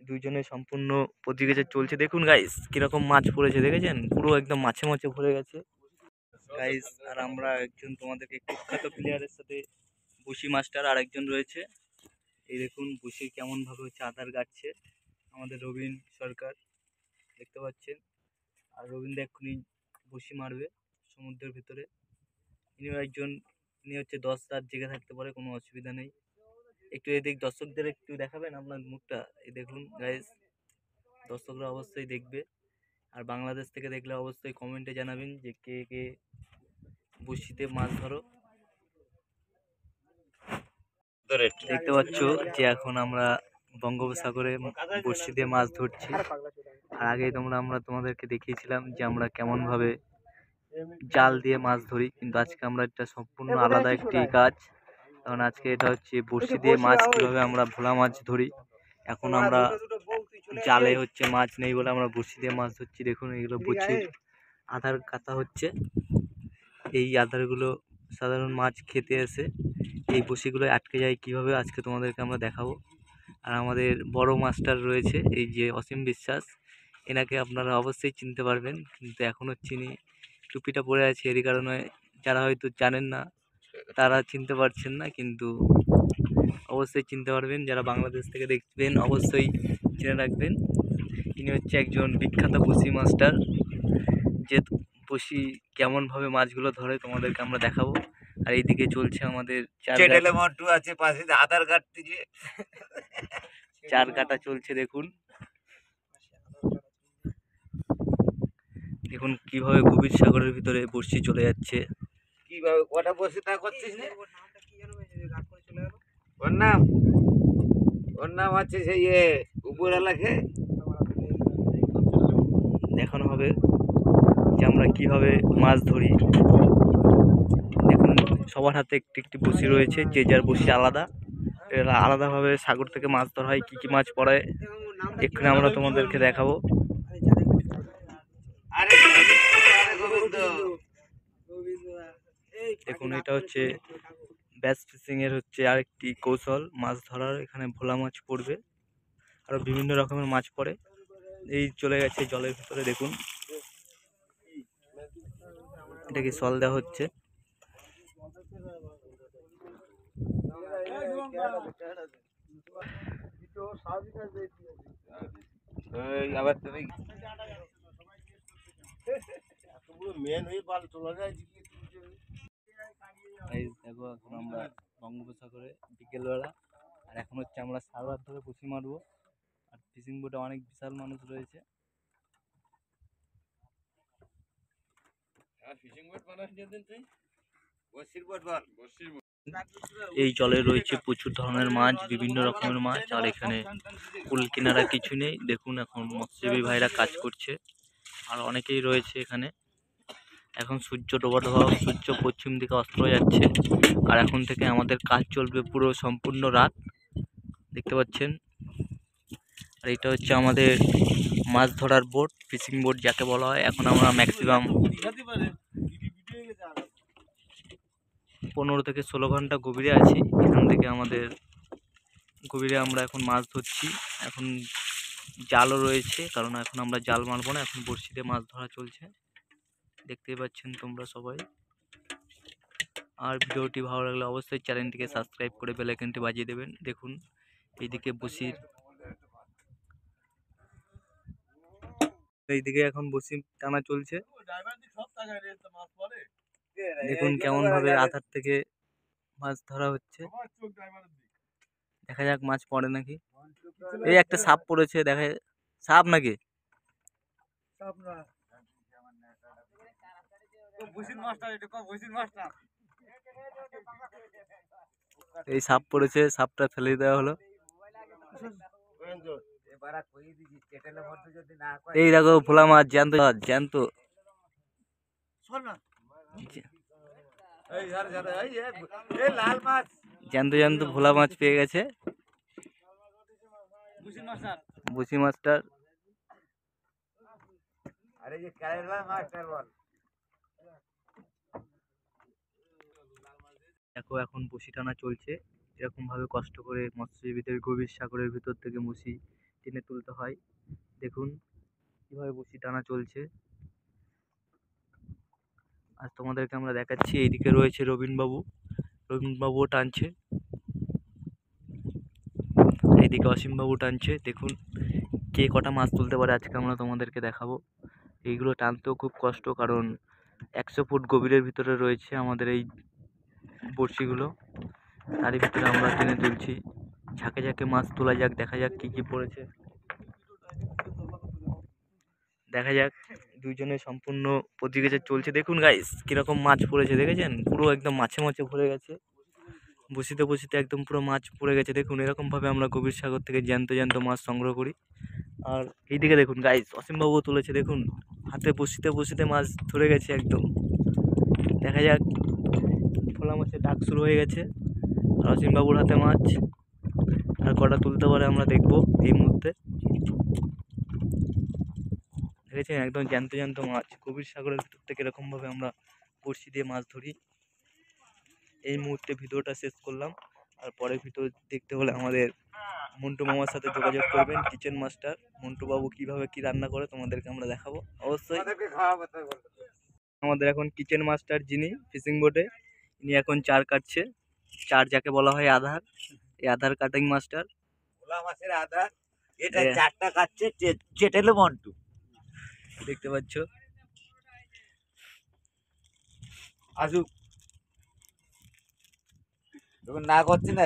দুইজনে সম্পূর্ণ প্রতিযোগিতা চলছে। দেখুন গাইস কিরকম মাছ পড়েছে, দেখেছেন? পুরো একদম মাছে মাছে ভরে গেছে গাইস। আর আমরা একজন তোমাদেরকে কুখ্যাত প্লেয়ারের সাথে বসি মাস্টার আর একজন রয়েছে। এই দেখুন বসি কেমন ভাবে হচ্ছে আধার কাটছে আমাদের রবীন সরকার, দেখতে পাচ্ছেন। আর রবীন্দ্র এক্ষুনি বসি মারবে সমুদ্রের ভিতরে। ইনিও একজন, ইনি হচ্ছে 10 রাত জেগে থাকতে পারে, কোনো অসুবিধা নেই। একটু এদিক দর্শকদের একটু দেখাবেন আপনার মুখটা। এই দেখুন গাইস, দর্শকরা অবশ্যই দেখবে। আর বাংলাদেশ থেকে দেখলে অবশ্যই কমেন্টে জানাবেন যে কে কে বড়শিতে মাছ ধরো। দেখতে পাচ্ছ যে এখন আমরা বঙ্গোপসাগরে বড়শি দিয়ে মাছ ধরছি। আর আগে আমরা তোমাদেরকে দেখিয়েছিলাম যে আমরা কেমন ভাবে জাল দিয়ে মাছ ধরি, কিন্তু আজকে আমরা এটা সম্পূর্ণ আলাদা একটি কাজ। কারণ আজকে এটা হচ্ছে বড়শি দিয়ে মাছ কিভাবে আমরা ভোলা মাছ ধরি। এখন আমরা জালে হচ্ছে মাছ নেই বলে আমরা বড়শি দিয়ে মাছ ধরছি। দেখুন এগুলো বড়শির আধার কাটা হচ্ছে। এই আধারগুলো সাধারণ মাছ খেতে এসে এই বড়শিগুলো আটকে যায় কিভাবে, আজকে তোমাদেরকে আমরা দেখাবো। আর আমাদের বড় মাস্টার রয়েছে এই যে অসীম বিশ্বাস, এনাকে আপনারা অবশ্যই চিনতে পারবেন, কিন্তু এখনও চিনি টুপিটা পরে আছে। এরই কারণে যারা হয়তো জানেন না তারা চিনতে পারছেন না, কিন্তু অবশ্যই চিনতে পারবেন। যারা বাংলাদেশ থেকে দেখবেন অবশ্যই চিনে রাখবেন। ইনি হচ্ছে একজন বিখ্যাত বসি মাস্টার, যে বসি কেমনভাবে মাছগুলো ধরে তোমাদেরকে আমরা দেখাবো। আর এইদিকে চলছে আমাদের আধার কার্ড থেকে চার কাটা চলছে। দেখুন দেখুন কিভাবে গভীর সাগরের ভিতরে বড়শি চলে যাচ্ছে। কিভাবে কটা বড়শি তা করছিস না? ওর নাম আছে সেই উপরওয়ালাকে দেখানো হবে যে আমরা কিভাবে মাছ ধরি। দেখুন সবার হাতে একটি একটি বড়শি রয়েছে, যে যার বড়শি আলাদা। এরা আলাদাভাবে সাগর থেকে মাছ ধরা হয়, কী কী মাছ পড়ে এক্ষুনি আমরা তোমাদেরকে দেখাবো। দেখুন এটা হচ্ছে ব্যাস ফিশিং এর হচ্ছে আরেকটি কৌশল মাছ ধরার। এখানে ভোলা মাছ পড়বে, আরো বিভিন্ন রকমের মাছ পড়ে। এই চলে গেছে জলের ভিতরে, দেখুন এটাকে সল দেওয়া হচ্ছে। আবার তুমি দেখো এখন আমরা বঙ্গোপসাগরে বিকেলবেলা, আর এখন হচ্ছে আমরা সারা ধরে বসি মারবো। আর ফিশিং বোটে অনেক বিশাল মানুষ রয়েছে। এই জলে রয়েছে প্রচুর ধরনের মাছ, বিভিন্ন রকমের মাছ। আর এখানে কুল কিনারা কিছু নেই। দেখুন এখন মৎস্যজীবী ভাইরা কাজ করছে, আর অনেকেই রয়েছে এখানে। এখন সূর্য ডোবা ডোবা, সূর্য পশ্চিম দিকে অস্ত যাচ্ছে। আর এখন থেকে আমাদের কাজ চলবে পুরো সম্পূর্ণ রাত, দেখতে পাচ্ছেন। আর এটা হচ্ছে আমাদের মাছ ধরার বোট, ফিশিং বোট যাকে বলা হয়। এখন আমরা ম্যাক্সিমাম 15 থেকে 16 ঘন্টা গভীরে আছি। এখান থেকে আমাদের গভীরে আমরা এখন মাছ ধরছি। এখন জালও রয়েছে, কারণ এখন আমরা জাল মারবো না, এখন বড়শিতে মাছ ধরা চলছে, দেখতেই পাচ্ছেন তোমরা সবাই। আর ভিডিওটি ভালো লাগলে অবশ্যই চ্যানেলটিকে সাবস্ক্রাইব করে বেল আইকনটি বাজিয়ে দেবেন। দেখুন এইদিকে বসির, এইদিকে এখন বসি টানা চলছে। দেখুন কেমন ভাবে আধার থেকে মাছ ধরা হচ্ছে। দেখা যাক মাছ পড়ে নাকি। এই একটা সাপ পড়েছে, দেখা সাপ নাকি এই সাপ পড়েছে, সাপটা ফেলে দেওয়া হলো। এই দেখো ভোলা মাছ, জ্যান্ত জ্যান্ত জ্যান্ত জ্যান্ত ভোলা মাছ পেয়ে গেছে বসি মাস্টার। দেখো এখন বসি টানা চলছে, এরকম ভাবে কষ্ট করে মৎস্যজীবীদের গভীর সাগরের ভিতর থেকে বসি টেনে তুলতে হয়। দেখুন কিভাবে বড়শি টানা চলছে। আর তোমাদেরকে আমরা দেখাচ্ছি, এইদিকে রয়েছে রবিনবাবুও টানছে, এইদিকে অসীমবাবু টানছে। দেখুন কে কটা মাছ তুলতে পারে আজকে আমরা তোমাদেরকে দেখাবো। এইগুলো টানতেও খুব কষ্ট, কারণ 100 ফুট গভীরের ভিতরে রয়েছে আমাদের এই বড়শিগুলো, তারই ভিতরে আমরা টেনে তুলছি। ঝাঁকে ঝাঁকে মাছ তোলা যাক, দেখা যাক কি কি পড়েছে, দেখা যাক। দুইজনে সম্পূর্ণ প্রতিযোগিতা চলছে। দেখুন গাইস কিরকম মাছ পড়েছে, দেখেছেন? পুরো একদম মাছে মাছে ভরে গেছে, বসিতে বসিতে একদম পুরো মাছ পড়ে গেছে। দেখুন এরকম ভাবে আমরা গভীর সাগর থেকে জ্যান্ত জ্যান্ত মাছ সংগ্রহ করি। আর এইদিকে দেখুন গাইস, অসীমবাবু তুলেছে, দেখুন হাতে বসিতে বসিতে মাছ ধরে গেছে একদম। দেখা যাক, ভোলা মাছের ডাক শুরু হয়ে গেছে, আর অসীমবাবুর হাতে মাছ। আর কটা তুলতে পারে আমরা দেখবো এই মুহূর্তে। দেখেছেন একদম জ্যান্ত জ্যান্ত মাছ গভীর সাগরের ভিতর থেকে এরকম ভাবে আমরা বড়শি দিয়ে মাছ ধরি। এই মুহূর্তে ভিডিওটা শেষ করলাম। আর পরের ভিডিও দেখতে হলে আমাদের মন্টু মামার সাথে যোগাযোগ করবেন, কিচেন মাস্টার মন্টু বাবু কিভাবে কি রান্না করে তোমাদেরকে আমরা দেখাবো অবশ্যই। আমাদের এখন কিচেন মাস্টার যিনি ফিশিং বোটে, ইনি এখন চার কাটছে। চার যাকে বলা হয় আধার, এই আধার কাটিং মাস্টার। ভোলা মাছের আধার, এটা চারটা কাটছে চেটেলে মন্টু, দেখতে পাচ্ছ। আসুক, না করছে না।